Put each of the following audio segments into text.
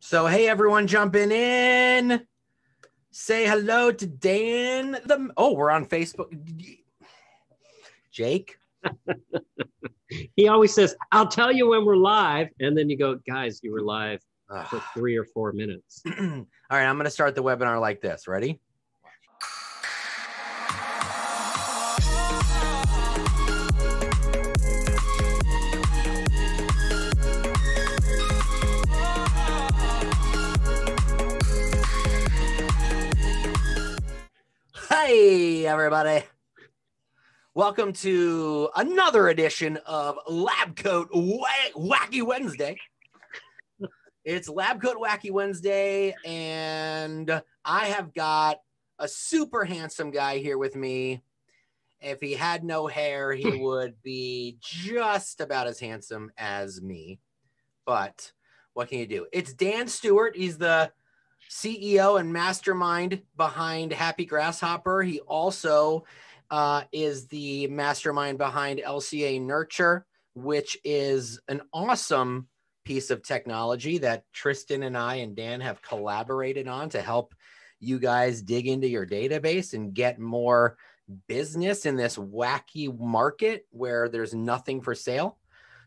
So, hey, everyone jumping in. Say hello to Dan. We're on Facebook. Jake? He always says, I'll tell you when we're live. And then you go, guys, you were live for 3 or 4 minutes. All right, I'm going to start the webinar like this. Ready? Hey, everybody. Welcome to another edition of LabCoat Wacky Wednesday. It's LabCoat Wacky Wednesday, and I have got a super handsome guy here with me. If he had no hair, he would be just about as handsome as me. But what can you do? It's Dan Stewart. He's the CEO and mastermind behind Happy Grasshopper. He also is the mastermind behind LCA Nurture, which is an awesome piece of technology that Tristan and I and Dan have collaborated on to help you guys dig into your database and get more business in this wacky market where there's nothing for sale.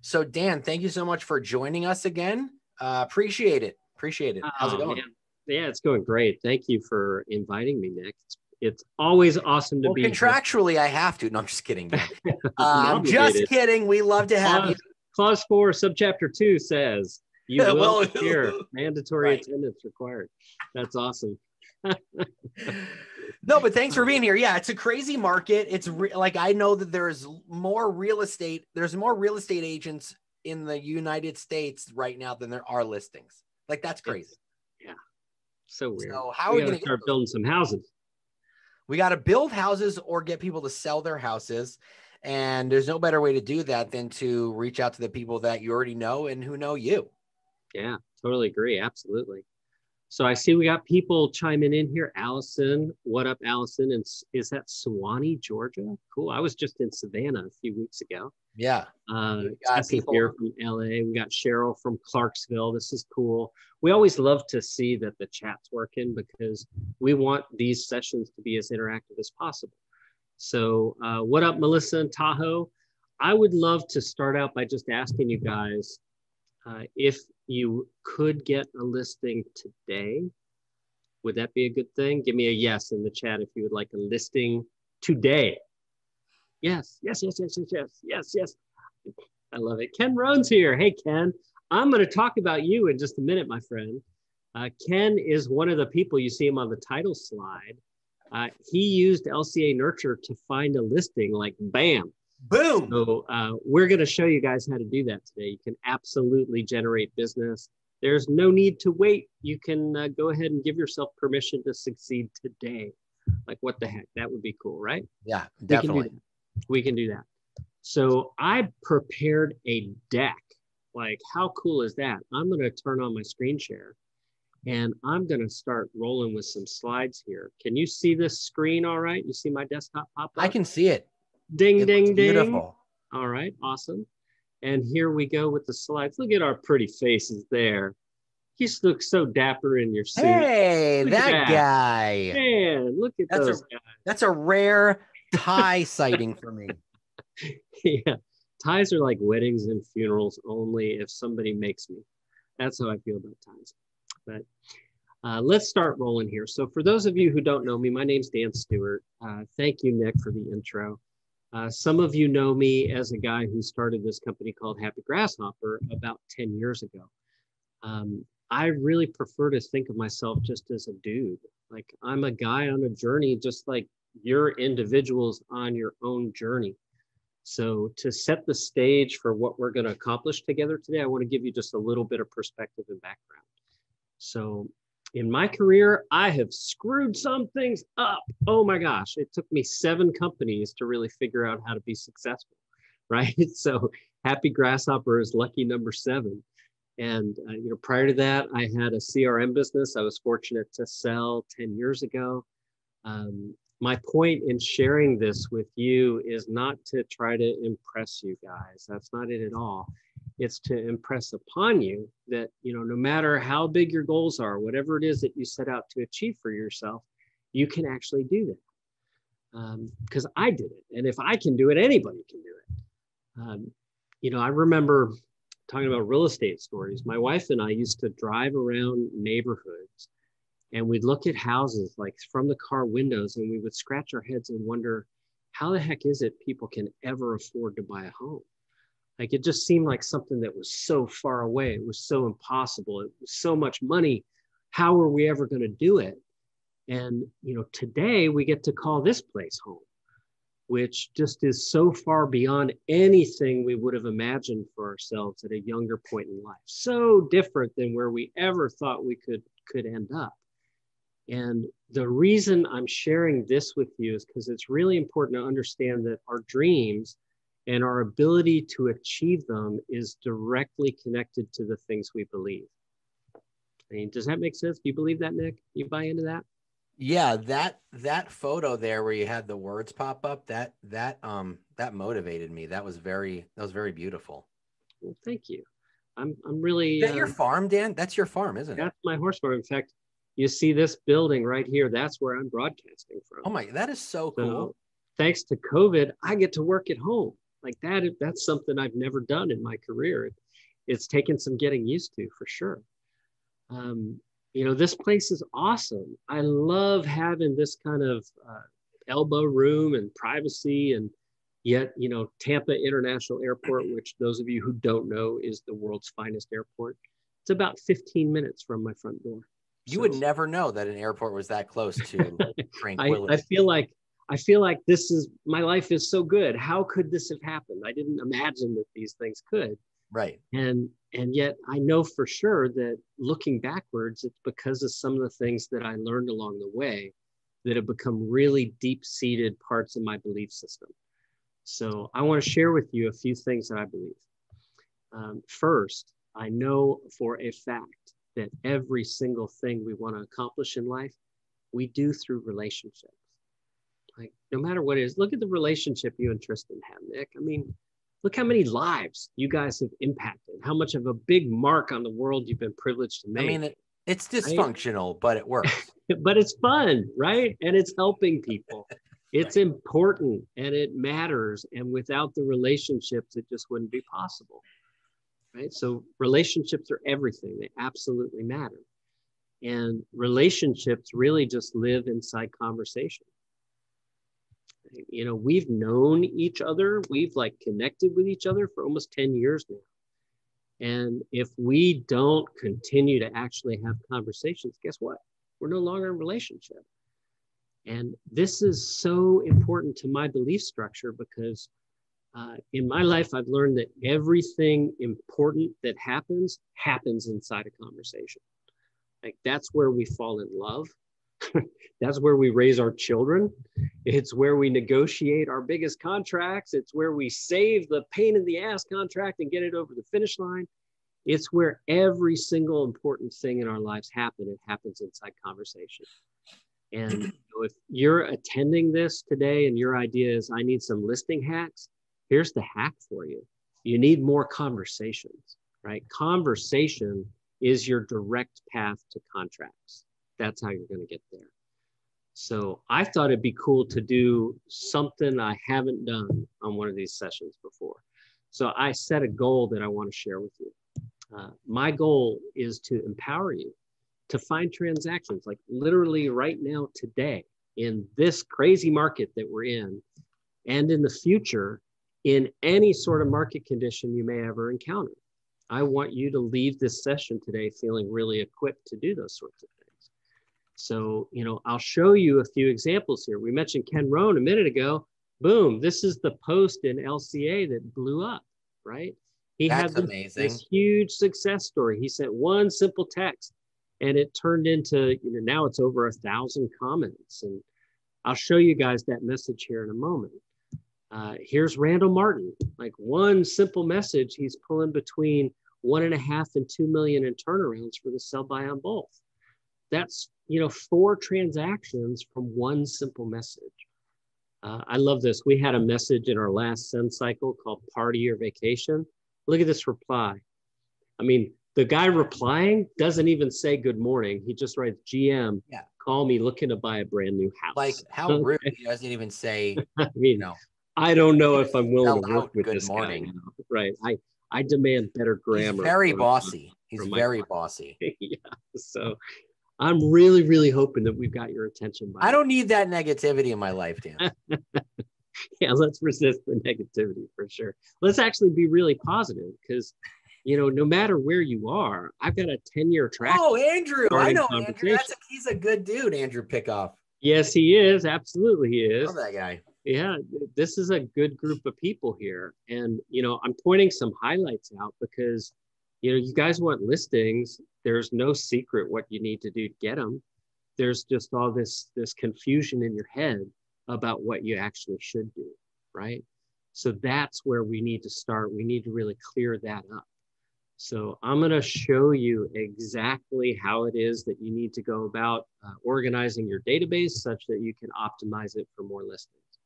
So Dan, thank you so much for joining us again. Appreciate it. How's it going? Man. Yeah, it's going great. Thank you for inviting me, Nick. It's always awesome to be contractually here. I have to. No, I'm just kidding. I'm just kidding. We love to have you. Clause 4, subchapter 2 says you will appear. Mandatory attendance required. That's awesome. No, but thanks for being here. Yeah, it's a crazy market. It's like I know that there's more real estate. There's more real estate agents in the United States right now than there are listings. Like that's crazy. Yeah. So weird. So how are we going to start building some houses? We got to build houses or get people to sell their houses. And there's no better way to do that than to reach out to the people that you already know and who know you. Yeah, totally agree. Absolutely. So I see we got people chiming in here. Allison, what up, Allison? And is that Suwanee, Georgia? Cool. I was just in Savannah a few weeks ago. Yeah. Got people here from LA. We got Cheryl from Clarksville. This is cool. We always love to see that the chat's working because we want these sessions to be as interactive as possible. So what up, Melissa and Tahoe? I would love to start out by just asking you guys if you could get a listing today. Would that be a good thing? Give me a yes in the chat if you would like a listing today. Yes. I love it. Ken Rohn's here. Hey, Ken. I'm going to talk about you in just a minute, my friend. Ken is one of the people, you see him on the title slide. He used LCA Nurture to find a listing like bam. Boom. So we're going to show you guys how to do that today. You can absolutely generate business. There's no need to wait. You can go ahead and give yourself permission to succeed today. Like what the heck? That would be cool, right? Yeah, definitely. We can do that. So I prepared a deck. Like how cool is that? I'm going to turn on my screen share and I'm going to start rolling with some slides here. Can you see this screen all right? You see my desktop pop up? I can see it. Ding, ding, ding. Beautiful. All right, awesome. And here we go with the slides. Look at our pretty faces there. He looks so dapper in your suit. Hey, that guy. Man, look at those guys. That's a rare tie sighting for me. Yeah, ties are like weddings and funerals only if somebody makes me. That's how I feel about ties. But let's start rolling here. So for those of you who don't know me, my name's Dan Stewart. Thank you, Nick, for the intro. Some of you know me as a guy who started this company called Happy Grasshopper about 10 years ago. I really prefer to think of myself just as a dude. Like I'm a guy on a journey, just like you're individuals on your own journey. So to set the stage for what we're going to accomplish together today, I want to give you just a little bit of perspective and background. So in my career, I have screwed some things up. Oh my gosh, it took me 7 companies to really figure out how to be successful, right? So Happy Grasshopper is lucky number 7. And prior to that, I had a CRM business I was fortunate to sell 10 years ago. my point in sharing this with you is not to try to impress you guys. That's not it at all. It's to impress upon you that, no matter how big your goals are, whatever it is that you set out to achieve for yourself, you can actually do that. Because I did it. And if I can do it, anybody can do it. I remember talking about real estate stories. My wife and I used to drive around neighborhoods and we'd look at houses like from the car windows and we would scratch our heads and wonder, how the heck is it people can ever afford to buy a home? Like it just seemed like something that was so far away. It was so impossible. It was so much money. How are we ever going to do it? And, today we get to call this place home, which just is so far beyond anything we would have imagined for ourselves at a younger point in life. So different than where we ever thought we could end up. And the reason I'm sharing this with you is because it's really important to understand that our dreams and our ability to achieve them is directly connected to the things we believe. I mean, does that make sense? Do you believe that, Nick? You buy into that? Yeah, that photo there where you had the words pop up, that motivated me. That was very beautiful. Well, thank you. I'm really. Is that your farm, Dan? That's your farm, isn't it? That's my horse farm. In fact, you see this building right here. That's where I'm broadcasting from. Oh my, that is so cool. So, thanks to COVID, I get to work at home. Like that's something I've never done in my career. It's taken some getting used to for sure. This place is awesome. I love having this kind of elbow room and privacy, and yet, Tampa International Airport, which those of you who don't know is the world's finest airport. It's about 15 minutes from my front door. You would never know that an airport was that close to tranquility. I feel like my life is so good. How could this have happened? I didn't imagine that these things could. Right. And yet I know for sure that looking backwards, it's because of some of the things that I learned along the way that have become really deep-seated parts of my belief system. So I want to share with you a few things that I believe. First, I know for a fact that every single thing we want to accomplish in life, we do through relationships. Like no matter what it is, look at the relationship you and Tristan have, Nick. I mean, look how many lives you guys have impacted, how much of a big mark on the world you've been privileged to make. I mean, it's dysfunctional, right? But it works. But it's fun, right? And it's helping people. It's right. Important and it matters. And without the relationships, it just wouldn't be possible. Right? So relationships are everything. They absolutely matter. And relationships really just live inside conversation. We've known each other. We've connected with each other for almost 10 years now. And if we don't continue to actually have conversations, guess what? We're no longer in a relationship. And this is so important to my belief structure because in my life, I've learned that everything important that happens inside a conversation. Like that's where we fall in love. That's where we raise our children. It's where we negotiate our biggest contracts. It's where we save the pain in the ass contract and get it over the finish line. It's where every single important thing in our lives happens. It happens inside conversation. And if you're attending this today and your idea is, I need some listing hacks, here's the hack for you. You need more conversations, right? Conversation is your direct path to contracts. That's how you're going to get there. So I thought it'd be cool to do something I haven't done on one of these sessions before. So I set a goal that I want to share with you. My goal is to empower you to find transactions, like literally right now, today, in this crazy market that we're in, and in the future, in any sort of market condition you may ever encounter. I want you to leave this session today feeling really equipped to do those sorts of things. So, I'll show you a few examples here. We mentioned Ken Rohn a minute ago. Boom, this is the post in LCA that blew up, right? He That's had amazing. This huge success story. He sent one simple text and it turned into, now it's over 1,000 comments. And I'll show you guys that message here in a moment. Here's Randall Martin, like one simple message. He's pulling between 1.5 and 2 million in turnarounds for the sell by on both. that's, 4 transactions from one simple message. I love this. We had a message in our last send cycle called party or vacation. Look at this reply. I mean, the guy replying doesn't even say good morning. He just writes, GM, call me looking to buy a brand new house. Like, how rude. He doesn't even say, I mean, I don't know if I'm willing to work with good this morning. guy. Right. I demand better grammar. He's very bossy. He's very bossy. Yeah. So I'm really, really hoping that we've got your attention. I don't need that negativity in my life, Dan. Yeah, let's resist the negativity for sure. Let's actually be really positive because, no matter where you are, I've got a 10-year track. Oh, Andrew. I know Andrew. He's a good dude, Andrew Pickoff. Yes, he is. Absolutely, he is. I love that guy. Yeah, this is a good group of people here. And, I'm pointing some highlights out because, you guys want listings. There's no secret what you need to do to get them. There's just all this confusion in your head about what you actually should do, right? So that's where we need to start. We need to really clear that up. So I'm going to show you exactly how it is that you need to go about organizing your database such that you can optimize it for more listings,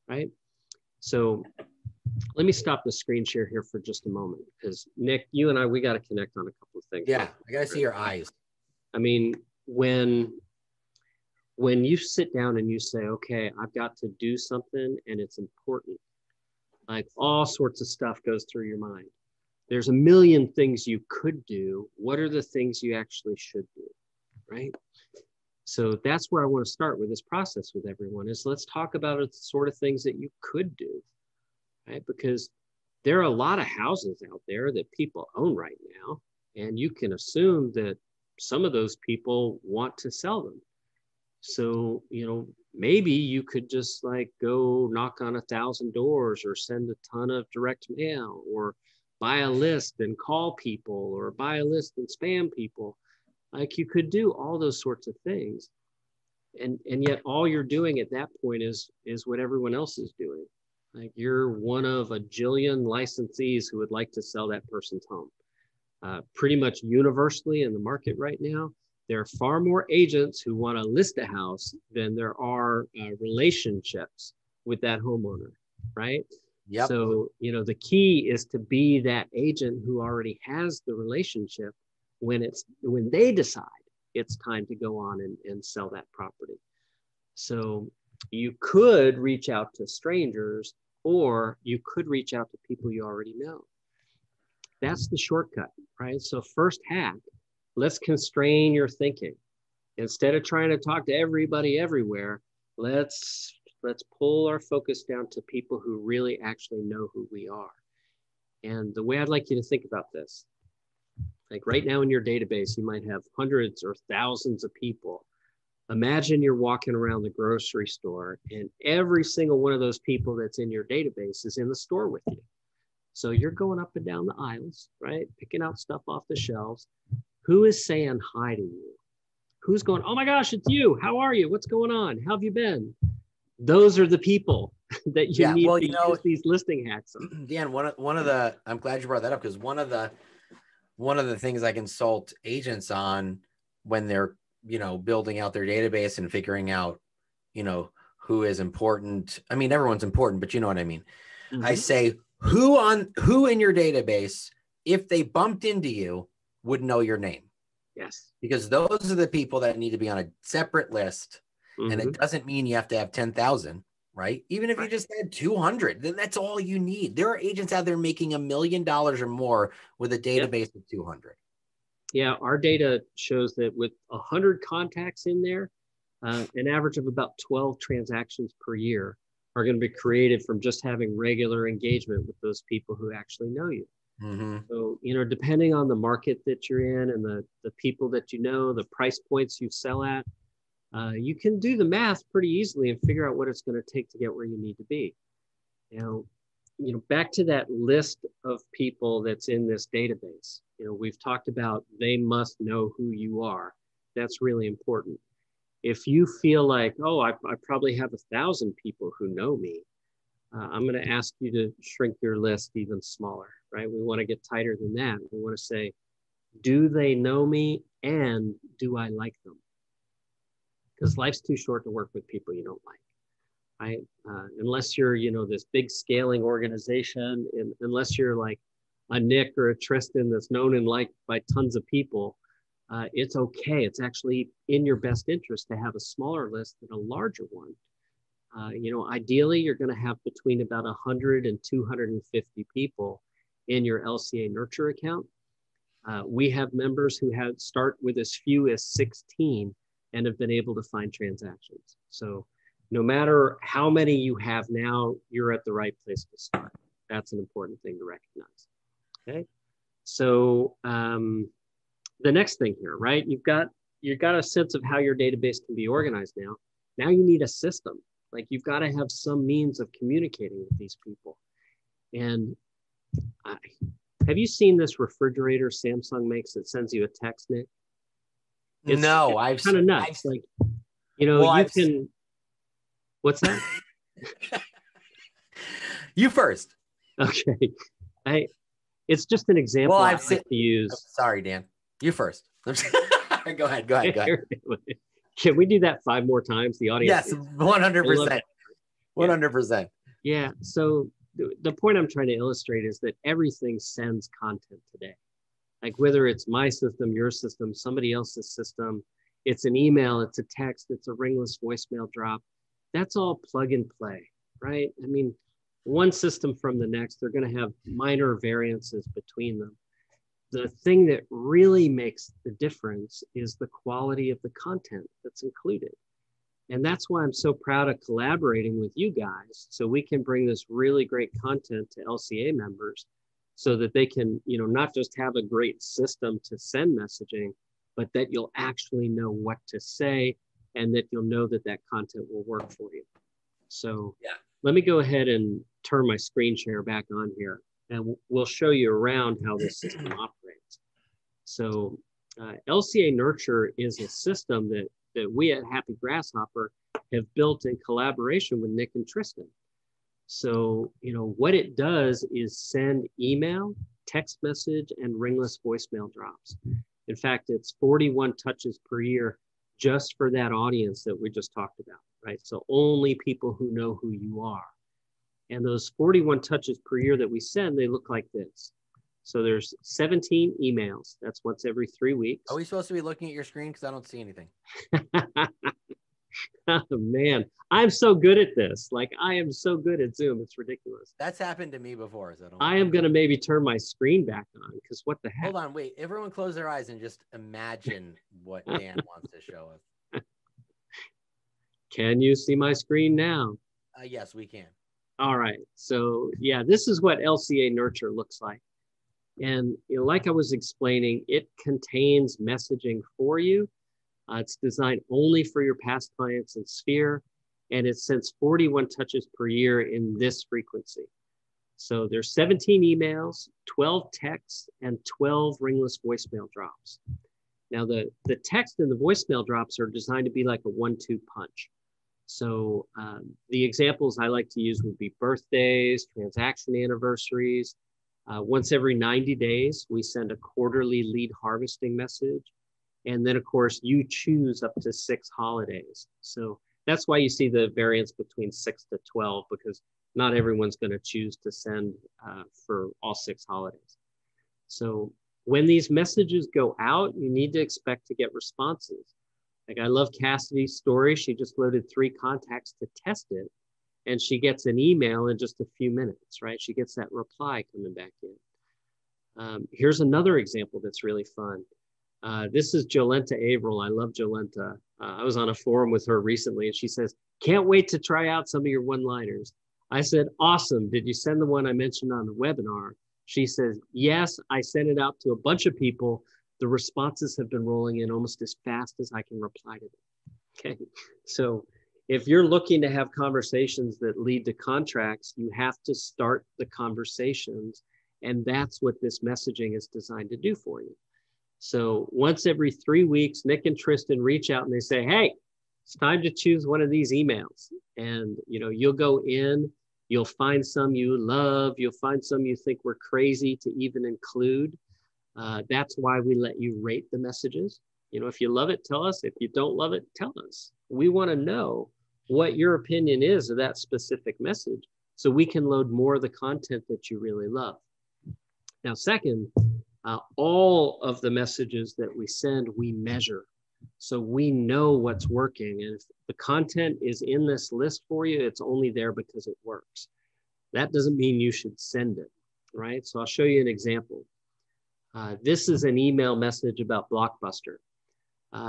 right? So let me stop the screen share here for just a moment because Nick, you and we got to connect on a couple of things. Yeah, I got to see your eyes. I mean, when you sit down and you say, okay, I've got to do something and it's important, like all sorts of stuff goes through your mind. There's a million things you could do. What are the things you actually should do, right? So that's where I want to start with this process with everyone is let's talk about the sort of things that you could do, right? Because there are a lot of houses out there that people own right now, and you can assume that some of those people want to sell them. So, maybe you could just like go knock on 1,000 doors or send a ton of direct mail or buy a list and call people or buy a list and spam people. Like you could do all those sorts of things. And yet all you're doing at that point is what everyone else is doing. Like you're one of a jillion licensees who would like to sell that person's home. Pretty much universally in the market right now, there are far more agents who want to list a house than there are relationships with that homeowner, right? Yep. So, the key is to be that agent who already has the relationship when they decide it's time to go on and sell that property. So you could reach out to strangers or you could reach out to people you already know. That's the shortcut, right? So first hack, let's constrain your thinking. Instead of trying to talk to everybody everywhere, let's pull our focus down to people who really actually know who we are. And the way I'd like you to think about this, like right now in your database, you might have hundreds or thousands of people. Imagine you're walking around the grocery store and every single one of those people that's in your database is in the store with you. So you're going up and down the aisles, right? Picking out stuff off the shelves. Who is saying hi to you? Who's going, oh my gosh, it's you. How are you? What's going on? How have you been? Those are the people that you need to use these listing hacks on. Dan, one of the, I'm glad you brought that up because one of the things I consult agents on when they're, building out their database and figuring out, who is important. I mean, everyone's important, but you know what I mean? Mm-hmm. I say, who in your database, if they bumped into you, would know your name. Yes. Because those are the people that need to be on a separate list. Mm-hmm. And it doesn't mean you have to have 10,000, right? Even if you just had 200, then that's all you need. There are agents out there making $1 million or more with a database of 200. Yeah, our data shows that with 100 contacts in there, an average of about 12 transactions per year are going to be created from just having regular engagement with those people who actually know you. Mm-hmm. So, depending on the market that you're in and the people that you know, the price points you sell at, you can do the math pretty easily and figure out what it's going to take to get where you need to be. Back to that list of people that's in this database. We've talked about they must know who you are. That's really important. If you feel like, oh, I probably have 1,000 people who know me, I'm going to ask you to shrink your list even smaller, right? We want to get tighter than that. We want to say, do they know me and do I like them? because life's too short to work with people you don't like. Right? Unless you're, this big scaling organization, and unless you're like a Nick or a Tristan that's known and liked by tons of people, it's okay. It's actually in your best interest to have a smaller list than a larger one. Ideally, you're going to have between about 100 and 250 people in your LCA Nurture account. We have members who start with as few as 16 and have been able to find transactions. So no matter how many you have now, you're at the right place to start. That's an important thing to recognize. Okay. So the next thing here, right? You've got a sense of how your database can be organized now. Now you need a system. Like you've got to have some means of communicating with these people. And have you seen this refrigerator Samsung makes that sends you a text, Nick? It's kind of nuts. Like, what's that? You first. Okay. It's just an example I like to use. Oh, sorry, Dan. You first. Go ahead. Can we do that 5 more times? The audience. Yes, 100%. 100%. Yeah. So the point I'm trying to illustrate is that everything sends content today. Like whether it's my system, your system, somebody else's system, it's an email, it's a text, it's a ringless voicemail drop. That's all plug and play, right? I mean, one system from the next, they're going to have minor variances between them. The thing that really makes the difference is the quality of the content that's included. And that's why I'm so proud of collaborating with you guys, so we can bring this really great content to LCA members so that they can, not just have a great system to send messaging, but that you'll actually know what to say and that you'll know that that content will work for you. So let me go ahead and turn my screen share back on here, and we'll show you around how this system operates. So LCA Nurture is a system that we at Happy Grasshopper have built in collaboration with Nick and Tristan. So, what it does is send email, text message, and ringless voicemail drops. In fact, it's 41 touches per year just for that audience that we just talked about, right? So only people who know who you are. And those 41 touches per year that we send, they look like this. So there's 17 emails. That's once every 3 weeks. Are we supposed to be looking at your screen? Because I don't see anything. Oh, man, I'm so good at this. Like, I am so good at Zoom. It's ridiculous. That's happened to me before. So I am going to maybe turn my screen back on because what the heck? Hold on, wait. Everyone close their eyes and just imagine what Dan wants to show us. Can you see my screen now? Yes, we can. All right. So, yeah, this is what LCA Nurture looks like. And like I was explaining, it contains messaging for you. It's designed only for your past clients and Sphere, and it sends 41 touches per year in this frequency. So there's 17 emails, 12 texts, and 12 ringless voicemail drops. Now the text and the voicemail drops are designed to be like a 1-2 punch. So the examples I like to use would be birthdays, transaction anniversaries. Once every 90 days, we send a quarterly lead harvesting message. And then, of course, you choose up to 6 holidays. So that's why you see the variance between 6 to 12, because not everyone's going to choose to send for all 6 holidays. So when these messages go out, you need to expect to get responses. Like I love Cassidy's story. She just loaded 3 contacts to test it, and she gets an email in just a few minutes, right? She gets that reply coming back in. Here's another example that's really fun. This is Jolenta Averill. I love Jolenta. I was on a forum with her recently, and she says, "Can't wait to try out some of your one-liners." I said, "Awesome. Did you send the one I mentioned on the webinar?" She says, "Yes, I sent it out to a bunch of people. The responses have been rolling in almost as fast as I can reply to them." Okay. So if you're looking to have conversations that lead to contracts, you have to start the conversations. And that's what this messaging is designed to do for you. So once every 3 weeks, Nick and Tristan reach out and they say, "Hey, it's time to choose one of these emails." And, you'll go in, you'll find some you love, you'll find some you think we're crazy to even include. That's why we let you rate the messages. If you love it, tell us. If you don't love it, tell us. We want to know what your opinion is of that specific message so we can load more of the content that you really love. Now, second, all of the messages that we send, we measure. So we know what's working. And if the content is in this list for you, it's only there because it works. That doesn't mean you should send it, right? So I'll show you an example. This is an email message about Blockbuster.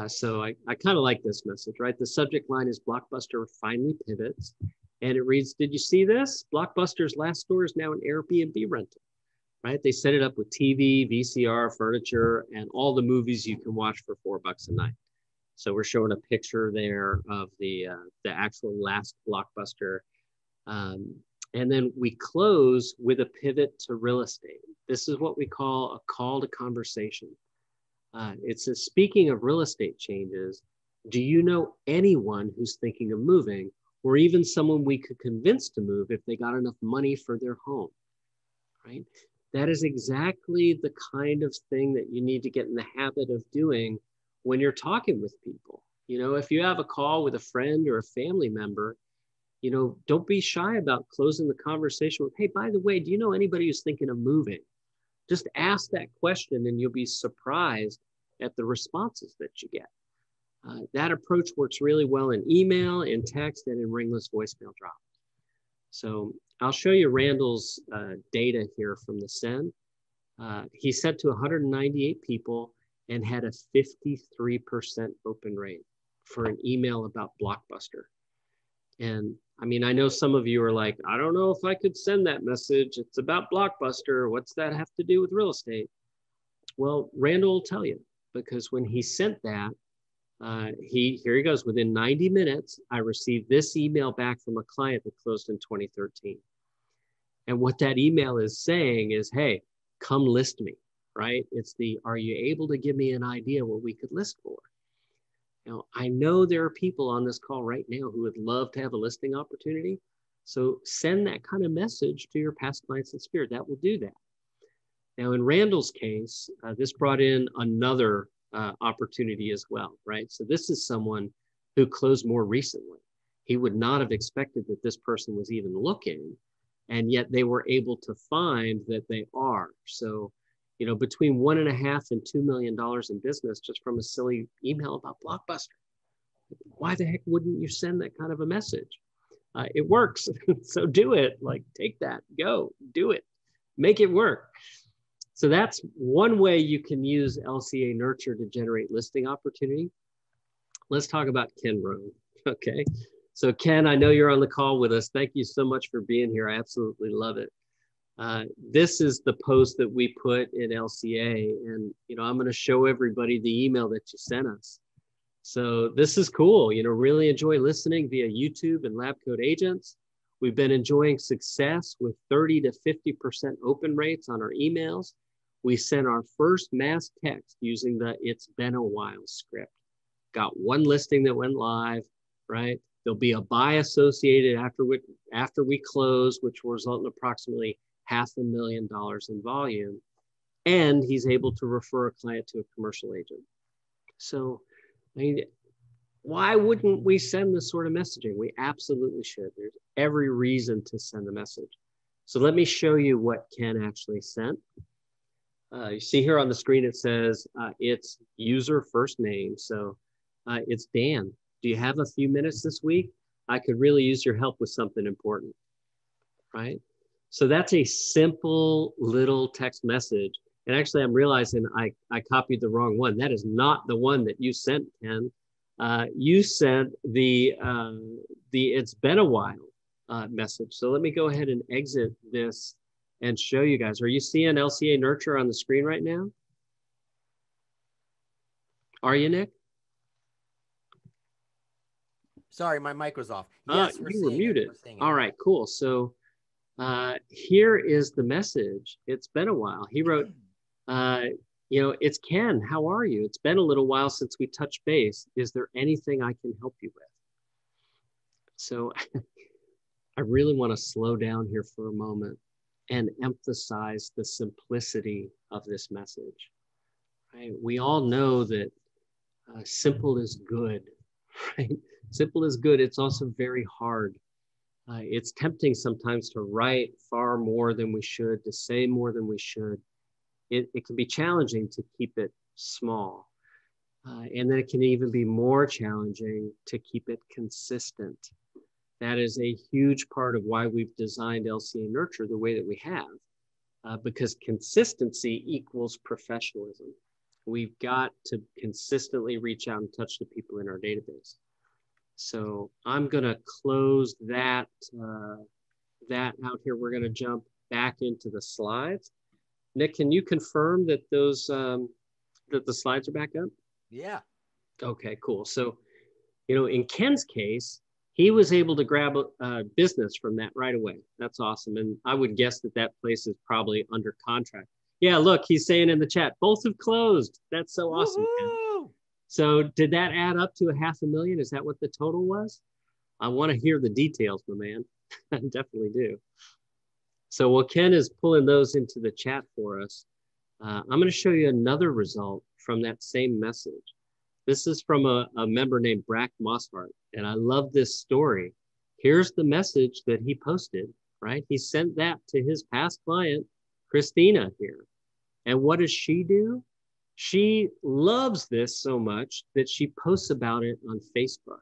So I kind of like this message, right? The subject line is Blockbuster finally pivots. And it reads, did you see this? Blockbuster's last store is now an Airbnb rental, right? They set it up with TV, VCR, furniture, and all the movies you can watch for $4 a night. So we're showing a picture there of the actual last Blockbuster. And then we close with a pivot to real estate. This is what we call a call to conversation. It says, speaking of real estate changes, do you know anyone who's thinking of moving, or even someone we could convince to move if they got enough money for their home, right? That is exactly the kind of thing that you need to get in the habit of doing when you're talking with people. You know, if you have a call with a friend or a family member, you know, don't be shy about closing the conversation with, hey, by the way, do you know anybody who's thinking of moving? Just ask that question and you'll be surprised at the responses that you get. That approach works really well in email, in text, and in ringless voicemail drop. So I'll show you Randall's data here from the send. He sent to 198 people and had a 53% open rate for an email about Blockbuster. And I mean, I know some of you are like, I don't know if I could send that message. It's about Blockbuster. What's that have to do with real estate? Well, Randall will tell you, because when he sent that, here he goes, within 90 minutes, I received this email back from a client that closed in 2013. And what that email is saying is, hey, come list me, right? It's the, are you able to give me an idea what we could list for? Now, I know there are people on this call right now who would love to have a listing opportunity. So send that kind of message to your past clients in spirit. That will do that. Now, in Randall's case, this brought in another opportunity as well, right? So this is someone who closed more recently. He would not have expected that this person was even looking, and yet they were able to find that they are. So, you know, between $1.5 and $2 million in business just from a silly email about Blockbuster. Why the heck wouldn't you send that kind of a message? It works. So do it. Like, take that, go, do it, make it work. So that's one way you can use LCA Nurture to generate listing opportunity. Let's talk about Ken Rohn. Okay. So Ken, I know you're on the call with us. Thank you so much for being here. I absolutely love it. This is the post that we put in LCA, and you know, I'm going to show everybody the email that you sent us. So this is cool. You know, really enjoy listening via YouTube and LabCoatAgents. We've been enjoying success with 30 to 50% open rates on our emails. We sent our first mass text using the "It's Been a While" script. Got one listing that went live, right? There'll be a buy associated after we close, which will result in approximately $500,000 in volume. And he's able to refer a client to a commercial agent. So, I mean, why wouldn't we send this sort of messaging? We absolutely should. There's every reason to send a message. So let me show you what Ken actually sent. You see here on the screen, it says it's user first name. So it's Dan. Do you have a few minutes this week? I could really use your help with something important, right? So that's a simple little text message. And actually, I'm realizing I copied the wrong one. That is not the one that you sent, Ken. You sent the "It's Been a While" message. So let me go ahead and exit this and show you guys. Are you seeing LCA Nurture on the screen right now? Are you, Nick? Sorry, my mic was off. Yes, you were muted. All right, cool. So here is the message. It's been a while. He wrote, you know, it's Ken. How are you? It's been a little while since we touched base. Is there anything I can help you with? So I really want to slow down here for a moment and emphasize the simplicity of this message. Right? We all know that simple is good, right? Simple is good. It's also very hard. It's tempting sometimes to write far more than we should, to say more than we should. It can be challenging to keep it small. And then it can even be more challenging to keep it consistent. That is a huge part of why we've designed LCA Nurture the way that we have, because consistency equals professionalism. We've got to consistently reach out and touch the people in our database. So I'm going to close that out here. We're going to jump back into the slides. Nick, can you confirm that those that the slides are back up? Yeah. Okay, cool. So, in Ken's case, he was able to grab a business from that right away. That's awesome. And I would guess that place is probably under contract. Yeah, look, he's saying in the chat, both have closed. That's so awesome, Ken. So did that add up to $500,000? Is that what the total was? I want to hear the details, my man. I definitely do. So while Ken is pulling those into the chat for us, I'm going to show you another result from that same message. This is from a member named Brack Mosshart, and I love this story. Here's the message that he posted, right? He sent that to his past client, Christina here. And what does she do? She loves this so much that she posts about it on Facebook.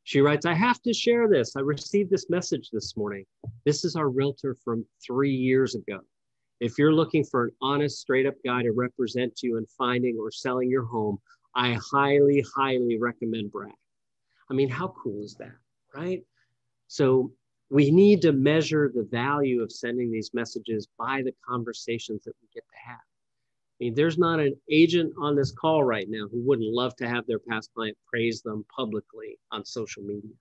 She writes, I have to share this. I received this message this morning. This is our realtor from 3 years ago. If you're looking for an honest, straight up guy to represent you in finding or selling your home, I highly, highly recommend Brack. I mean, how cool is that, right? So we need to measure the value of sending these messages by the conversations that we get to have. I mean, there's not an agent on this call right now who wouldn't love to have their past client praise them publicly on social media.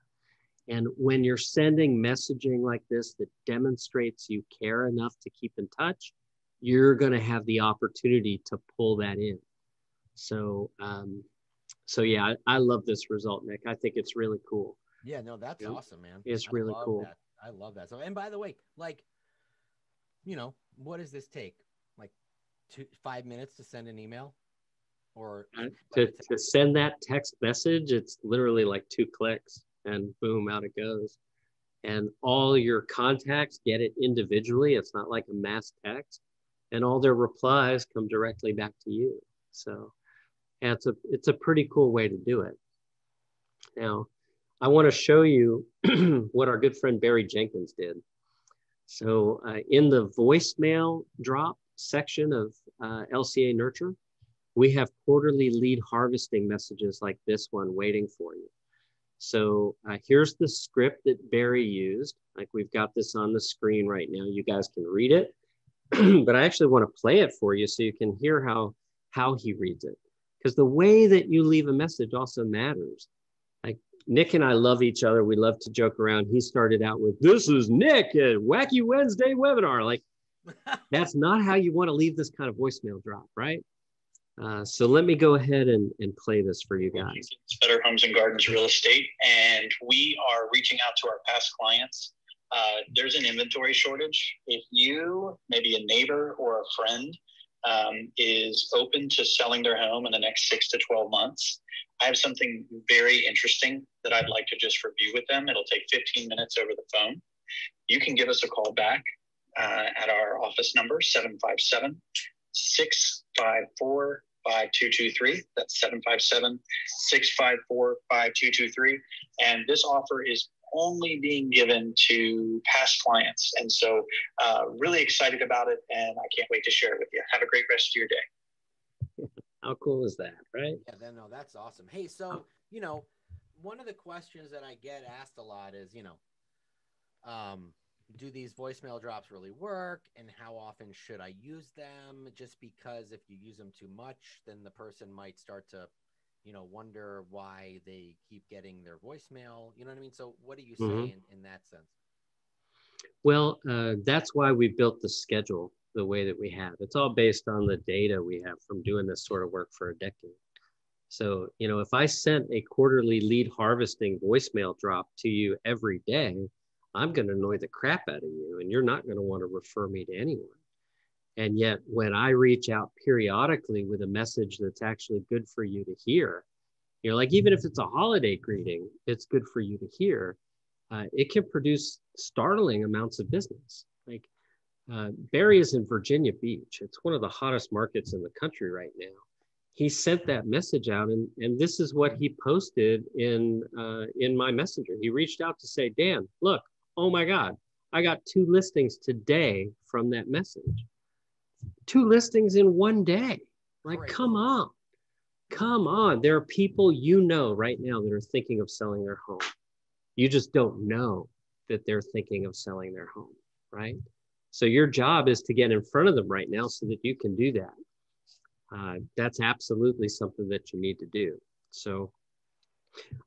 And when you're sending messaging like this that demonstrates you care enough to keep in touch, you're going to have the opportunity to pull that in. So, yeah, I love this result, Nick. I think it's really cool. Yeah, no, that's awesome, man. It's really cool. That. I love that. So, and by the way, like, what does this take? Like 5 minutes to send an email, or to send that text message? It's literally like 2 clicks, and boom, out it goes. And all your contacts get it individually. It's not like a mass text, and all their replies come directly back to you. So, yeah, it's a pretty cool way to do it. Now, I want to show you what our good friend Barry Jenkins did. So in the voicemail drop section of LCA Nurture, we have quarterly lead harvesting messages like this one waiting for you. So here's the script that Barry used. Like, we've got this on the screen right now. You guys can read it, but I actually want to play it for you so you can hear how he reads it. Because the way that you leave a message also matters. Like, Nick and I love each other. We love to joke around. He started out with, "This is Nick at Wacky Wednesday webinar." Like, that's not how you want to leave this kind of voicemail drop, right? So let me go ahead and play this for you guys. It's Better Homes and Gardens Real Estate, and we are reaching out to our past clients. There's an inventory shortage. If you, maybe a neighbor or a friend, is open to selling their home in the next 6 to 12 months, I have something very interesting that I'd like to just review with them. It'll take 15 minutes over the phone. You can give us a call back at our office number, 757-654-5223. That's 757-654-5223. And this offer is only being given to past clients. And so really excited about it, and I can't wait to share it with you. Have a great rest of your day. How cool is that, right? Yeah, no, that's awesome. Hey, so, one of the questions that I get asked a lot is, do these voicemail drops really work, and how often should I use them? Just because if you use them too much, then the person might start to, wonder why they keep getting their voicemail. You know what I mean? So what do you say in that sense? Well, that's why we built the schedule the way that we have. It's all based on the data we have from doing this sort of work for a decade. So, if I sent a quarterly lead harvesting voicemail drop to you every day, I'm going to annoy the crap out of you, and you're not going to want to refer me to anyone. And yet, when I reach out periodically with a message that's actually good for you to hear, You know, like even if it's a holiday greeting, it's good for you to hear. It can produce startling amounts of business. Like Barry is in Virginia Beach. It's one of the hottest markets in the country right now. He sent that message out, and this is what he posted in my messenger. He reached out to say, Dan, look, oh my God, I got 2 listings today from that message. 2 listings in one day. Like, Great. come on. Come on. There are people you know right now that are thinking of selling their home. You just don't know that they're thinking of selling their home, right? So your job is to get in front of them right now so that you can do that. That's absolutely something that you need to do. So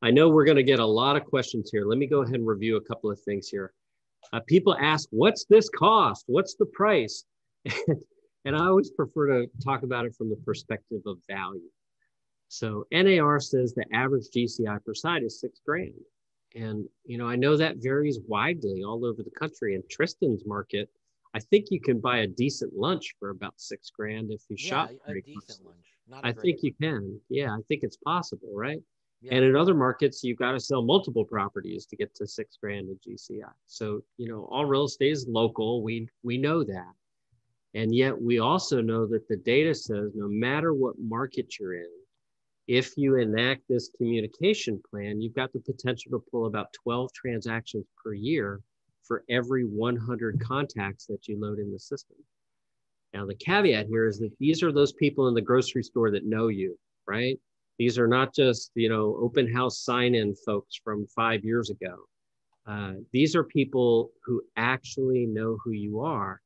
I know we're going to get a lot of questions here. Let me go ahead and review a couple of things here. People ask, what's this cost? What's the price? And I always prefer to talk about it from the perspective of value. So NAR says the average GCI per site is $6,000. And, you know, I know that varies widely all over the country. In Tristan's market, I think you can buy a decent lunch for about $6,000 if you shop. A decent lunch. Not I think you can. Yeah, I think it's possible, right? Yeah. And in other markets, you've got to sell multiple properties to get to $6,000 in GCI. So, you know, all real estate is local. We know that. And yet we also know that the data says no matter what market you're in, if you enact this communication plan, you've got the potential to pull about 12 transactions per year for every 100 contacts that you load in the system. Now, the caveat here is that these are those people in the grocery store that know you, right? These are not just, you know, open house sign-in folks from 5 years ago. These are people who actually know who you are,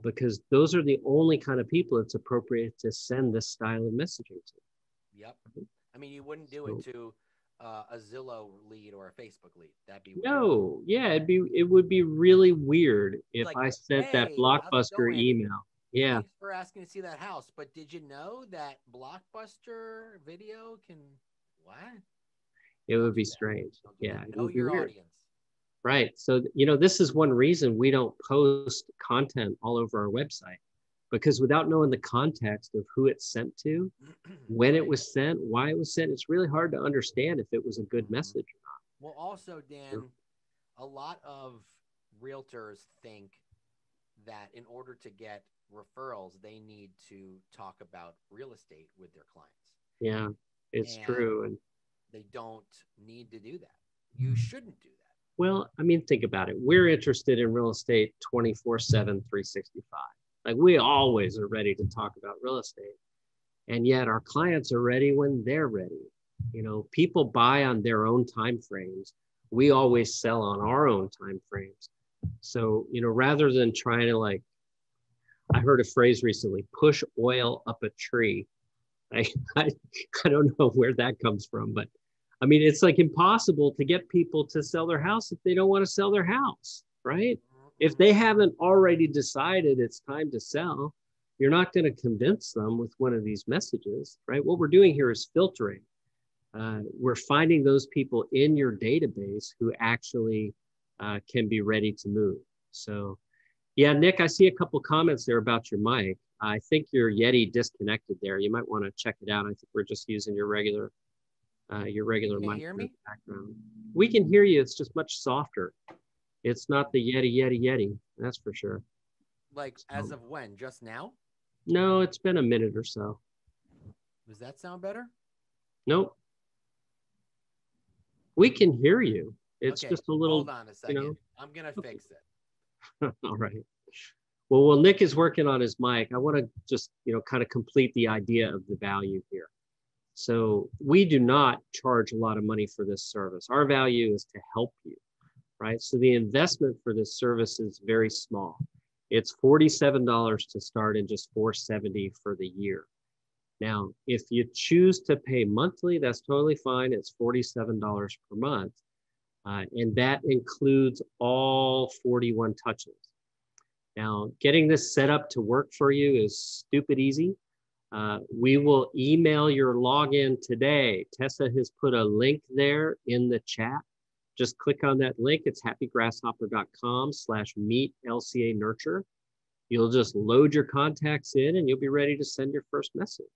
because those are the only kind of people it's appropriate to send this style of messaging to. Yep. I mean, you wouldn't do it to a Zillow lead or a Facebook lead. That'd be weird. No, yeah, it would be really weird if like, I sent hey, that Blockbuster email. Yeah. Thanks for asking to see that house, but did you know that Blockbuster video can what? It would be strange. Yeah, know your audience. Right. So, you know, this is one reason we don't post content all over our website, because without knowing the context of who it's sent to, when it was sent, why it was sent, it's really hard to understand if it was a good message or not. Well, also, Dan, a lot of realtors think that in order to get referrals, they need to talk about real estate with their clients. Yeah, it's true. And they don't need to do that. You shouldn't do that. Well, I mean, think about it. We're interested in real estate 24/7, 365. Like, we always are ready to talk about real estate. And yet our clients are ready when they're ready. You know, people buy on their own time frames. We always sell on our own time frames. So, you know, rather than trying to, like, I heard a phrase recently, push oil up a tree. I don't know where that comes from, but I mean, it's like impossible to get people to sell their house if they don't want to sell their house, right? If they haven't already decided it's time to sell, you're not going to convince them with one of these messages, right? What we're doing here is filtering. We're finding those people in your database who actually can be ready to move. So, yeah, Nick, I see a couple comments there about your mic. I think your Yeti disconnected there. You might want to check it out. I think we're just using your regular mic. Can you hear me? Background. We can hear you. It's just much softer. It's not the Yeti. That's for sure. Like, as of when? Just now? No, it's been a minute or so. Does that sound better? Nope. We can hear you. It's okay, just a little. Hold on a second. You know. I'm going to fix it. All right. Well, while Nick is working on his mic, I want to just, you know, kind of complete the idea of the value here. So we do not charge a lot of money for this service. Our value is to help you, right? So the investment for this service is very small. It's $47 to start and just $470 for the year. Now, if you choose to pay monthly, that's totally fine. It's $47 per month. And that includes all 41 touches. Now, getting this set up to work for you is stupid easy. We will email your login today. Tessa has put a link there in the chat. Just click on that link. It's happygrasshopper.com/meet-LCA nurture. You'll just load your contacts in and you'll be ready to send your first message.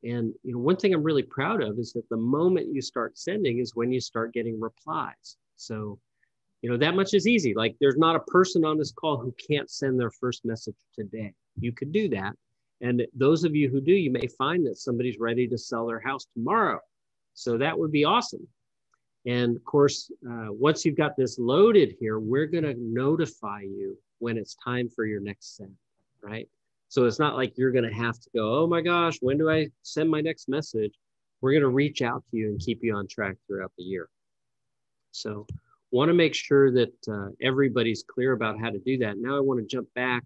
And one thing I'm really proud of is that the moment you start sending is when you start getting replies. So, that much is easy. Like there's not a person on this call who can't send their first message today. You could do that. And those of you who do, you may find that somebody's ready to sell their house tomorrow. So that would be awesome. And of course, once you've got this loaded here, we're going to notify you when it's time for your next send, right? So it's not like you're going to have to go, oh my gosh, when do I send my next message? We're going to reach out to you and keep you on track throughout the year. So want to make sure that everybody's clear about how to do that. Now I want to jump back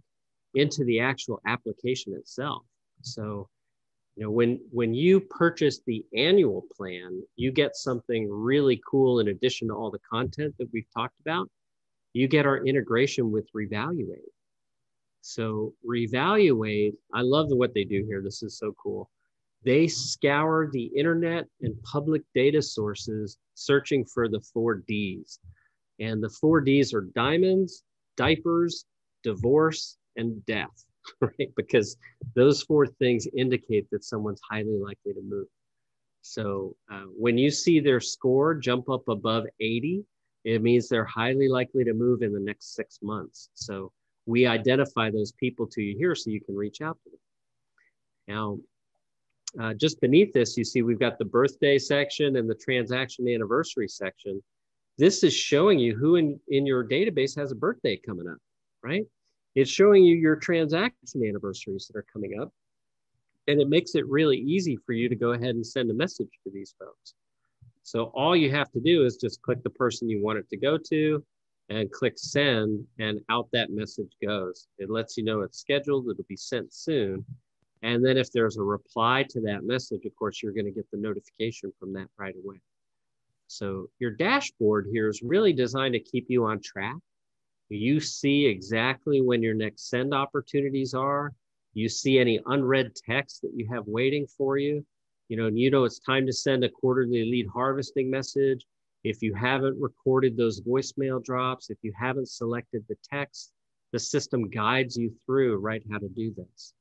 into the actual application itself. So, when you purchase the annual plan, you get something really cool in addition to all the content that we've talked about. You get our integration with Revaluate. So Revaluate, I love what they do here. This is so cool. They scour the internet and public data sources searching for the 4 Ds. And the 4 Ds are diamonds, diapers, divorce, and death, right? Because those 4 things indicate that someone's highly likely to move. So when you see their score jump up above 80, it means they're highly likely to move in the next 6 months. So we identify those people to you here so you can reach out to them. Now, just beneath this, you see we've got the birthday section and the transaction anniversary section. This is showing you who in your database has a birthday coming up, right? It's showing you your transaction anniversaries that are coming up. And it makes it really easy for you to go ahead and send a message to these folks. So all you have to do is just click the person you want it to go to and click send, and out that message goes. It lets you know it's scheduled, it'll be sent soon. And then if there's a reply to that message, of course, you're going to get the notification from that right away. So your dashboard here is really designed to keep you on track. You see exactly when your next send opportunities are. You see any unread text that you have waiting for you. It's time to send a quarterly lead harvesting message. If you haven't recorded those voicemail drops, if you haven't selected the text, the system guides you through right how to do this.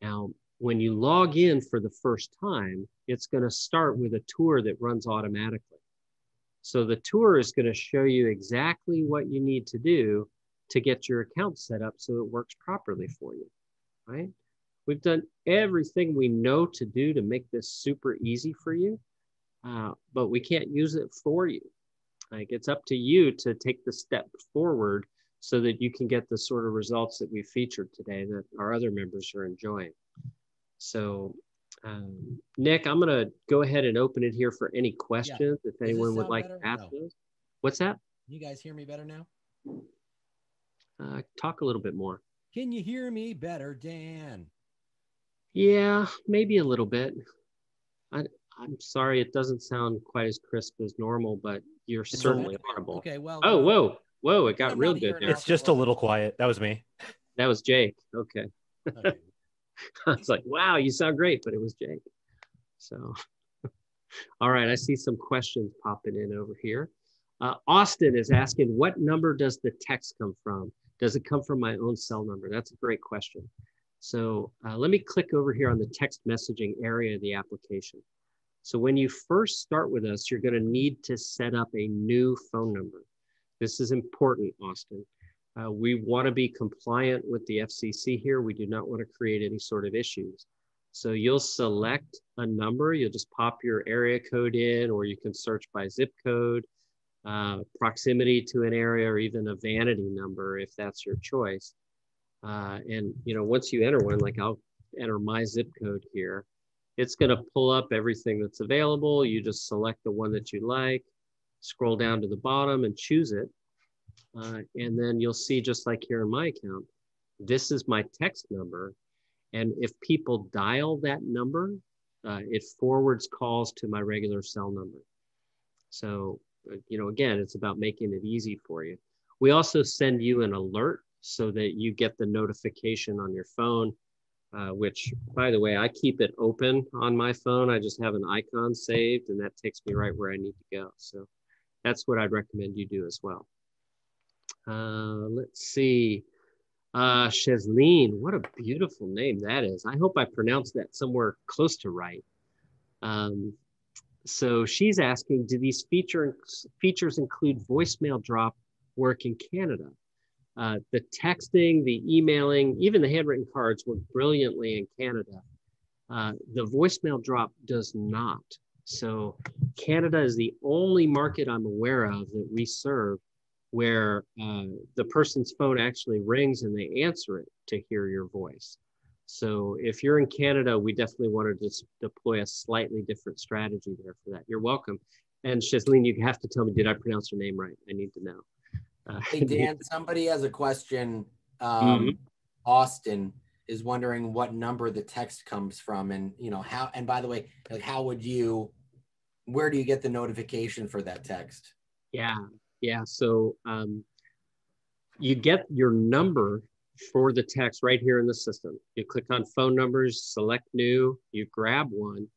Now, when you log in for the first time, it's going to start with a tour that runs automatically. So the tour is going to show you exactly what you need to do to get your account set up so it works properly for you, right? We've done everything we know to do to make this super easy for you, but we can't use it for you. Like, it's up to you to take the step forward so that you can get the sort of results that we featured today that our other members are enjoying. So Nick, I'm going to go ahead and open it here for any questions if anyone would like to ask those. What's that? You guys hear me better now? Talk a little bit more. Can you hear me better, Dan? Yeah, maybe a little bit. I'm sorry, it doesn't sound quite as crisp as normal, but you're certainly audible. Okay, well. Oh, whoa, it got real good there. It's just a little quiet. That was me. That was Jake. Okay. I was like, wow, you sound great, but it was Jake. So, all right, I see some questions popping in over here. Austin is asking, what number does the text come from? Does it come from my own cell number? That's a great question. So let me click over here on the text messaging area of the application. So when you first start with us, you're going to need to set up a new phone number. This is important, Austin. We want to be compliant with the FCC here. We do not want to create any sort of issues. So you'll select a number. You'll just pop your area code in, or you can search by zip code, proximity to an area, or even a vanity number if that's your choice. And once you enter one, like I'll enter my zip code here, it's going to pull up everything that's available. You just select the one that you like, scroll down to the bottom and choose it. And then you'll see, just like here in my account, this is my text number. And if people dial that number, it forwards calls to my regular cell number. So, again, it's about making it easy for you. We also send you an alert so that you get the notification on your phone, which, by the way, I keep it open on my phone. I just have an icon saved, and that takes me right where I need to go. So that's what I'd recommend you do as well. Let's see. Chesleen, what a beautiful name that is. I hope I pronounced that somewhere close to right. So she's asking, do these features include voicemail drop work in Canada? The texting, the emailing, even the handwritten cards work brilliantly in Canada. The voicemail drop does not. So Canada is the only market I'm aware of that we serve where the person's phone actually rings and they answer it to hear your voice. So if you're in Canada, we definitely want to deploy a slightly different strategy there for that. You're welcome. And Chesleen, you have to tell me, did I pronounce your name right? I need to know. Hey, Dan, somebody has a question. Mhm. Austin is wondering what number the text comes from, and how, and by the way, like where do you get the notification for that text? Yeah. So you get your number for the text right here in the system. You click on phone numbers, select new, you grab one.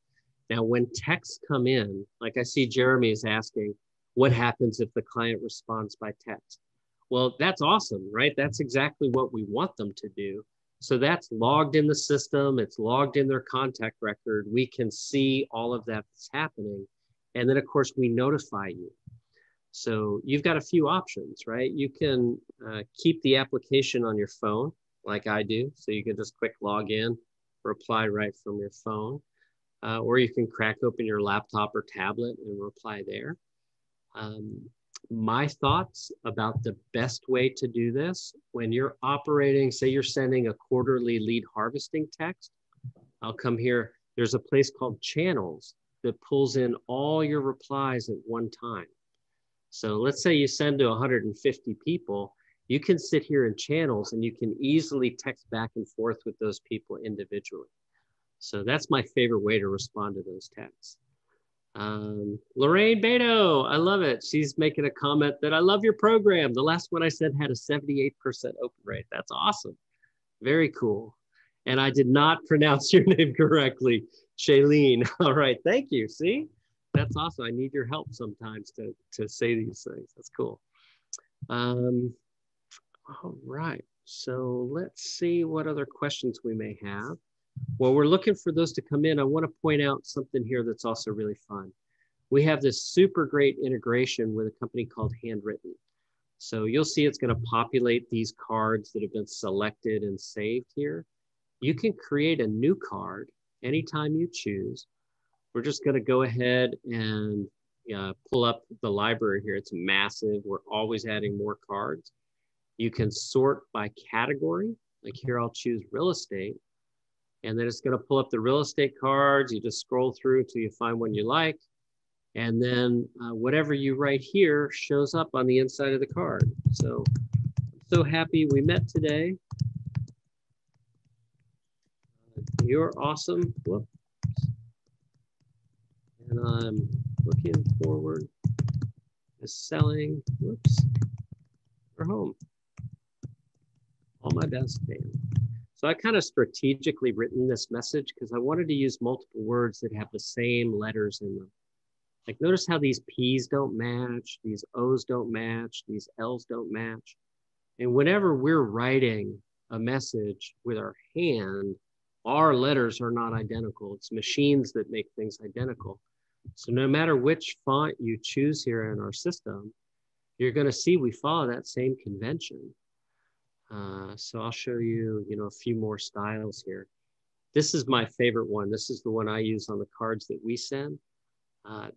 Now, when texts come in, like I see Jeremy is asking, what happens if the client responds by text? Well, that's awesome, right? That's exactly what we want them to do. So that's logged in the system. It's logged in their contact record. We can see all of that that's happening. And then, of course, we notify you. So you've got a few options, right? You can keep the application on your phone like I do. So you can just quick log in, reply right from your phone. Or you can crack open your laptop or tablet and reply there. My thoughts about the best way to do this, when you're operating, say you're sending a quarterly lead harvesting text, I'll come here. There's a place called Channels that pulls in all your replies at one time. So let's say you send to 150 people, you can sit here in Channels and you can easily text back and forth with those people individually. So that's my favorite way to respond to those texts. Lorraine Beto, I love it. She's making a comment that I love your program. The last one I said had a 78% open rate. That's awesome. Very cool. And I did not pronounce your name correctly, Shailene. All right, thank you. See, that's awesome. I need your help sometimes to say these things. That's cool. All right, so let's see what other questions we may have. While we're looking for those to come in, I want to point out something here that's also really fun. We have this super great integration with a company called Handwritten. So you'll see it's going to populate these cards that have been selected and saved here. You can create a new card anytime you choose. We're just going to go ahead and pull up the library here. It's massive. We're always adding more cards. You can sort by category. Like here, I'll choose real estate. And then it's going to pull up the real estate cards. You just scroll through till you find one you like. And then whatever you write here shows up on the inside of the card. So I'm so happy we met today. You're awesome. Whoops. And I'm looking forward to selling. Whoops. We're home. All my best, Dan. So I kind of strategically written this message because I wanted to use multiple words that have the same letters in them. Like notice how these P's don't match, these O's don't match, these L's don't match. And whenever we're writing a message with our hand, our letters are not identical. It's machines that make things identical. So no matter which font you choose here in our system, you're going to see we follow that same convention. So I'll show you, a few more styles here. This is my favorite one. This is the one I use on the cards that we send.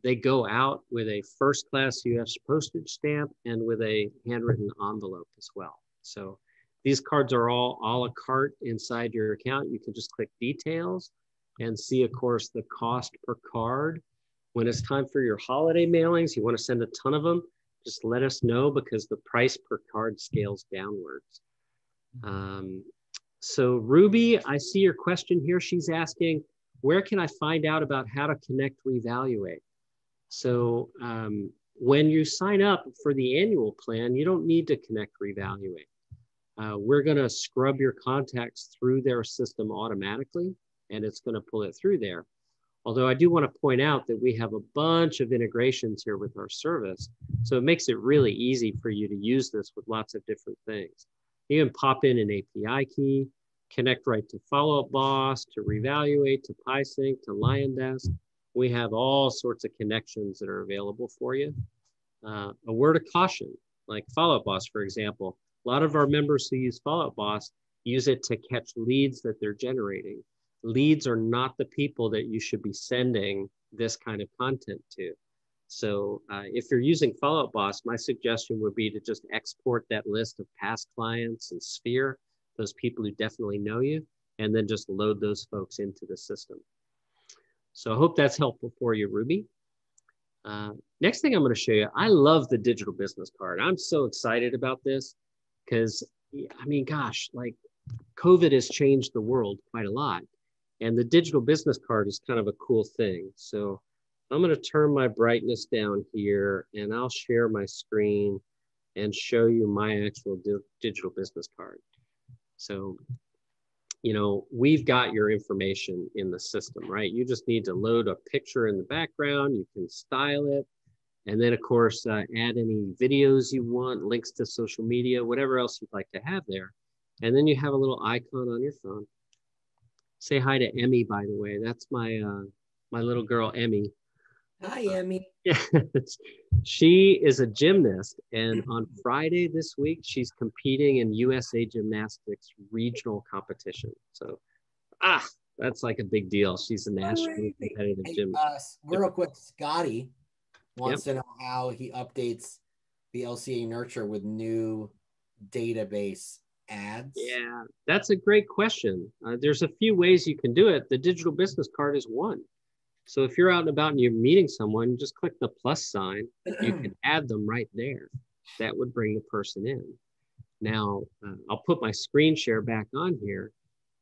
They go out with a first-class US postage stamp and with a handwritten envelope as well. So these cards are all a la carte inside your account. You can just click details and see, of course, the cost per card. When it's time for your holiday mailings, you want to send a ton of them, just let us know because the price per card scales downwards. So Ruby, I see your question here. She's asking, where can I find out about how to connect reevaluate? So when you sign up for the annual plan, you don't need to connect reevaluate. We're going to scrub your contacts through their system automatically, and it's going to pull it through there. Although I do want to point out that we have a bunch of integrations here with our service. So it makes it really easy for you to use this with lots of different things. You can pop in an API key, connect right to Follow-Up Boss, to Reevaluate, to PieSync, to LionDesk. We have all sorts of connections that are available for you. A word of caution, like Follow-Up Boss, for example. A lot of our members who use Follow-Up Boss use it to catch leads that they're generating. Leads are not the people that you should be sending this kind of content to. So if you're using Follow-Up Boss, my suggestion would be to just export that list of past clients and Sphere, those people who definitely know you, and then just load those folks into the system. So I hope that's helpful for you, Ruby. Next thing I'm going to show you, I love the digital business card. I'm so excited about this because, I mean, gosh, like COVID has changed the world quite a lot. And the digital business card is kind of a cool thing. So I'm going to turn my brightness down here and I'll share my screen and show you my actual digital business card. So, you know, we've got your information in the system, right? You just need to load a picture in the background. You can style it. And then, of course, add any videos you want, links to social media, whatever else you'd like to have there. And then you have a little icon on your phone. Say hi to Emmy, by the way. That's my my little girl, Emmy. Hi, Emmy. She is a gymnast, and on Friday this week, she's competing in USA Gymnastics regional competition. So, that's like a big deal. She's a nationally competitive gymnast. Real quick, Scotty wants to know how he updates the LCA Nurture with new database ads. Yeah, that's a great question. There's a few ways you can do it. The digital business card is one. So if you're out and about and you're meeting someone, just click the plus sign. You can add them right there. That would bring the person in. Now, I'll put my screen share back on here.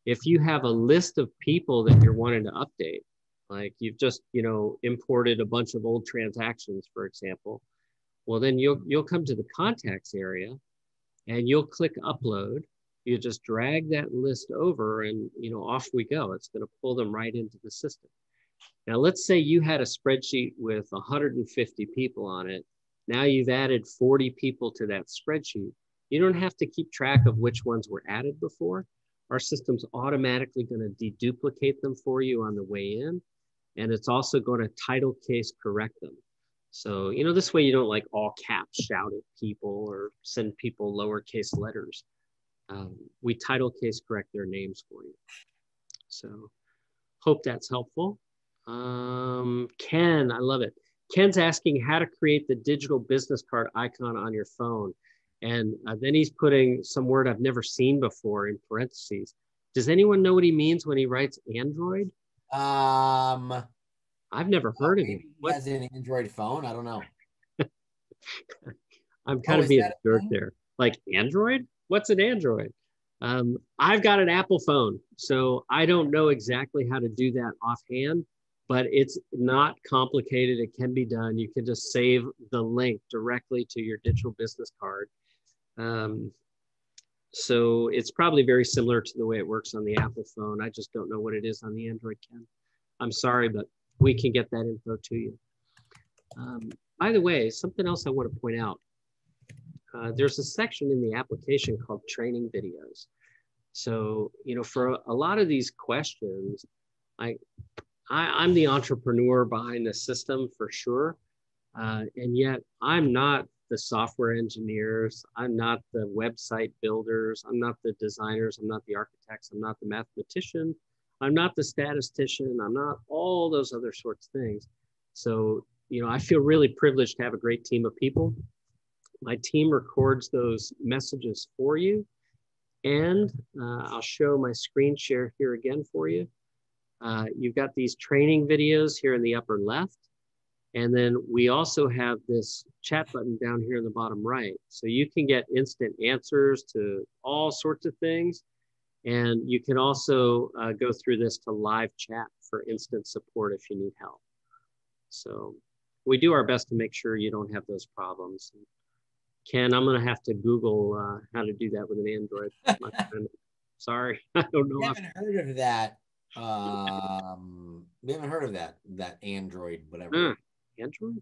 If you have a list of people that you're wanting to update, like you've just, you know, imported a bunch of old transactions, for example, well, then you'll come to the contacts area and you'll click upload. You just drag that list over and, you know, off we go. It's going to pull them right into the system. Now, let's say you had a spreadsheet with 150 people on it. Now you've added 40 people to that spreadsheet. You don't have to keep track of which ones were added before. Our system's automatically going to deduplicate them for you on the way in. And it's also going to title case correct them. So, you know, this way you don't like all caps shout at people or send people lowercase letters. We title case correct their names for you. So hope that's helpful. Ken, I love it. Ken's asking how to create the digital business card icon on your phone. And then he's putting some word I've never seen before in parentheses. Does anyone know what he means when he writes Android? I've never heard of it. He has an Android phone. I don't know. I'm kind of being a jerk there. Like Android? What's an Android? I've got an Apple phone, so I don't know exactly how to do that offhand, but it's not complicated. It can be done. You can just save the link directly to your digital business card. So it's probably very similar to the way it works on the Apple phone. I just don't know what it is on the Android, Ken. I'm sorry, but we can get that info to you. By the way, something else I want to point out. There's a section in the application called training videos. So, you know, for a lot of these questions, I'm the entrepreneur behind the system for sure. And yet I'm not the software engineers. I'm not the website builders. I'm not the designers. I'm not the architects. I'm not the mathematician. I'm not the statistician. I'm not all those other sorts of things. So, you know, I feel really privileged to have a great team of people. My team records those messages for you. And I'll show my screen share here again for you. You've got these training videos here in the upper left. And then we also have this chat button down here in the bottom right. So you can get instant answers to all sorts of things. And you can also go through this to live chat for instant support if you need help. So we do our best to make sure you don't have those problems. Ken, I'm going to have to Google how to do that with an Android. Sorry, I don't know. We haven't heard of that. We haven't heard of that Android, whatever. Android?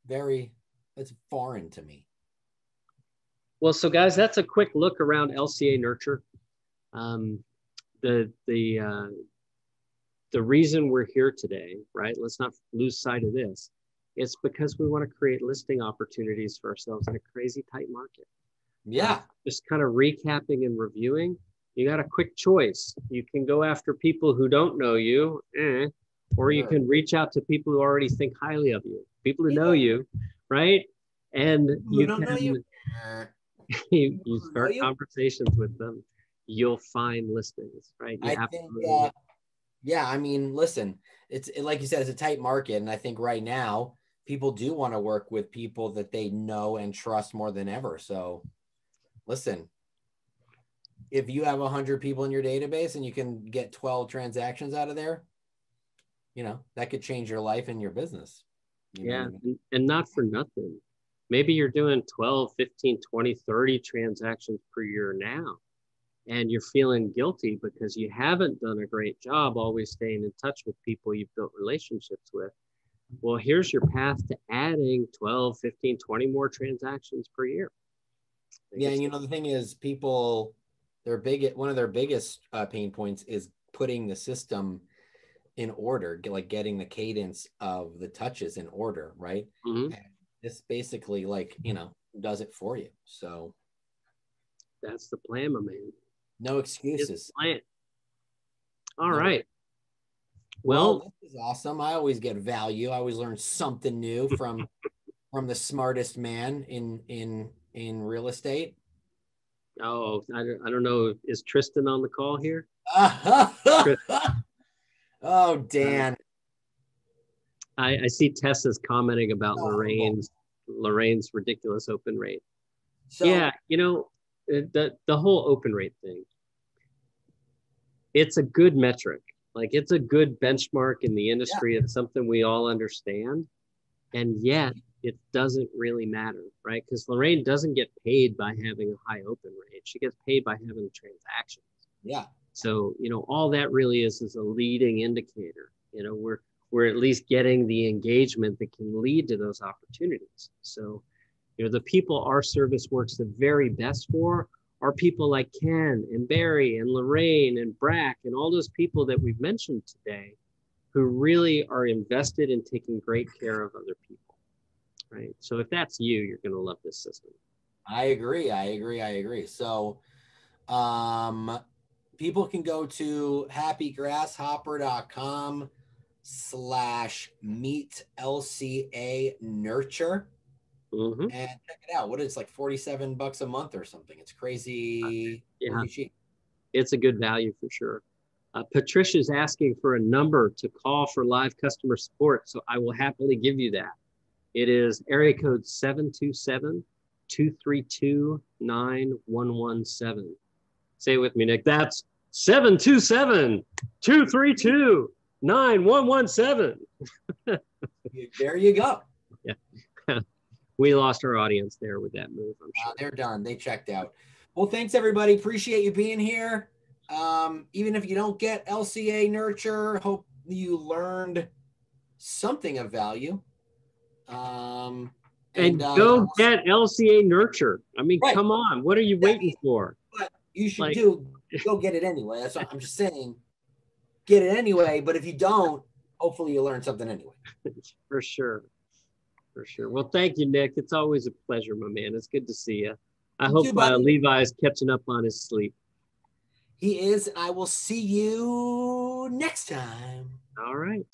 Very, it's foreign to me. Well, so guys, that's a quick look around LCA Nurture. The reason we're here today, right? Let's not lose sight of this. It's because we want to create listing opportunities for ourselves in a crazy tight market. Yeah. Just kind of recapping and reviewing. You got a quick choice. You can go after people who don't know you, or you can reach out to people who already think highly of you, people who know you, right? And you don't know you. you start conversations with them. You'll find listings, right? Yeah, I mean, listen, it's like you said, it's a tight market. And I think right now people do want to work with people that they know and trust more than ever. So listen, if you have 100 people in your database and you can get 12 transactions out of there, you know, that could change your life and your business. You know what I mean? And not for nothing. Maybe you're doing 12, 15, 20, 30 transactions per year now, and you're feeling guilty because you haven't done a great job always staying in touch with people you've built relationships with. Well, here's your path to adding 12, 15, 20 more transactions per year. Yeah, and you know, the thing is, people, one of their biggest pain points is putting the system in order, like getting the cadence of the touches in order, right? Mm-hmm. And this basically, like, you know, does it for you. So that's the plan, my man. No excuses. All right. Well, this is awesome. I always get value. I always learn something new from the smartest man in real estate. Oh, I don't know. Is Tristan on the call here? Oh, Dan. I see Tessa's commenting about Lorraine's ridiculous open rate. So, yeah, you know, the whole open rate thing, it's a good metric. Like, it's a good benchmark in the industry. Yeah. It's something we all understand. And yet it doesn't really matter, right? Because Lorraine doesn't get paid by having a high open rate. She gets paid by having transactions. Yeah. So, you know, all that really is a leading indicator. You know, we're at least getting the engagement that can lead to those opportunities. So, you know, the people our service works the very best for are people like Ken and Barry and Lorraine and Brack and all those people that we've mentioned today who really are invested in taking great care of other people, right? So if that's you, you're going to love this system. I agree. So people can go to happygrasshopper.com/meetlcanurture. Mm-hmm. And check it out. What is it, like $47 a month or something? It's crazy. Yeah. Cheap. It's a good value for sure. Patricia's asking for a number to call for live customer support, so I will happily give you that. It is area code 727-232-9117. Say it with me, Nick. That's 727-232-9117. There you go. Yeah. We lost our audience there with that move, I'm sure. They're done. They checked out. Well, thanks, everybody. Appreciate you being here. Even if you don't get LCA Nurture, hope you learned something of value. And go get LCA Nurture. I mean, Come on. What are you waiting for? But you should go get it anyway. That's what I'm just saying. Get it anyway. But if you don't, hopefully you learn something anyway. For sure. Well, thank you, Nick. It's always a pleasure, my man. It's good to see you. I hope Levi's catching up on his sleep. He is. I will see you next time. All right.